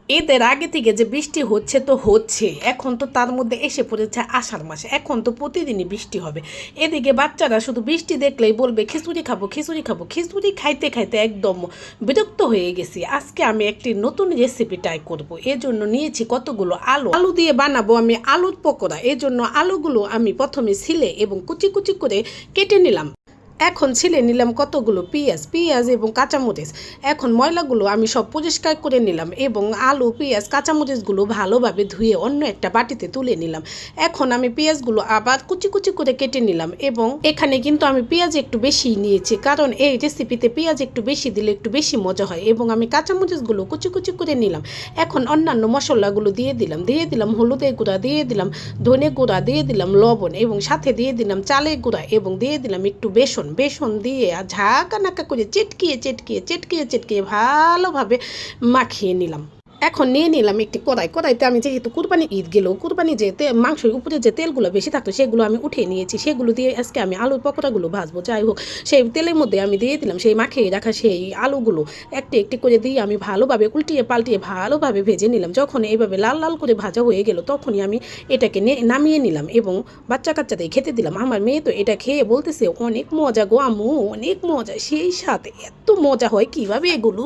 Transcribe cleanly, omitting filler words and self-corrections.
এদের আগে থেকে যে বৃষ্টি হচ্ছে তো হচ্ছে, এখন তো তার মধ্যে এসে পড়েছে আষাঢ় মাসে, এখন তো প্রতিদিনই বৃষ্টি হবে। এদিকে বাচ্চারা শুধু বৃষ্টি দেখলেই বলবে খিচুড়ি খাবো খিচুড়ি খাবো, খিচুড়ি খাইতে খাইতে একদম বিরক্ত হয়ে গেছি। আজকে আমি একটি নতুন রেসিপি ট্রাই করব। এজন্য নিয়েছি কতগুলো আলু, আলু দিয়ে বানাবো আমি আলুর পকোড়া। এজন্য আলুগুলো আমি প্রথমে ছিলে এবং কুচি কুচি করে কেটে নিলাম। এখন ছিলে নিলাম কতগুলো পেঁয়াজ এবং কাঁচামরিচ। এখন ময়লাগুলো আমি সব পরিষ্কার করে নিলাম এবং আলু পেঁয়াজ কাঁচামরিচগুলো ভালোভাবে ধুয়ে অন্য একটা বাটিতে তুলে নিলাম। এখন আমি পেঁয়াজগুলো আবার কুচি কুচি করে কেটে নিলাম এবং এখানে কিন্তু আমি পেঁয়াজ একটু বেশি নিয়েছি, কারণ এই রেসিপিতে পেঁয়াজ একটু বেশি দিলে একটু বেশি মজা হয়। এবং আমি কাঁচামরিচগুলো কুচি কুচি করে নিলাম। এখন অন্যান্য মশলাগুলো দিয়ে দিলাম হলুদের গুঁড়া, দিয়ে দিলাম ধনে গুঁড়া, দিয়ে দিলাম লবণ এবং সাথে দিয়ে দিলাম চালের গুঁড়া এবং দিয়ে দিলাম একটু বেসন দিয়ে আর ঝাঁকা নাকা করে চেটকিয়ে ভালোভাবে মাখিয়ে নিলাম। এখন নিয়ে নিলাম একটি কড়াইতে আমি যেহেতু কুরবানি ঈদ গেল, কুরবানি যে মাংসের উপরে যে তেলগুলো বেশি থাকতো সেগুলো আমি উঠিয়ে নিয়েছি। সেগুলো দিয়ে আজকে আমি আলুর পকোড়াগুলো ভাজবো। যাই হোক, সেই তেলের মধ্যে আমি দিয়ে দিলাম সেই মাখিয়ে রাখা সেই আলুগুলো একটি করে দিয়ে আমি ভালোভাবে উল্টিয়ে পাল্টিয়ে ভালোভাবে ভেজে নিলাম। যখন এইভাবে লাল লাল করে ভাজা হয়ে গেল তখনই আমি এটাকে নামিয়ে নিলাম এবং বাচ্চা কাচ্চাদের খেতে দিলাম। আমার মেয়ে তো এটা খেয়ে বলতেছে অনেক মজা গো আম্মু, অনেক মজা, সেই সাথে এত মজা হয় কিভাবে এগুলো।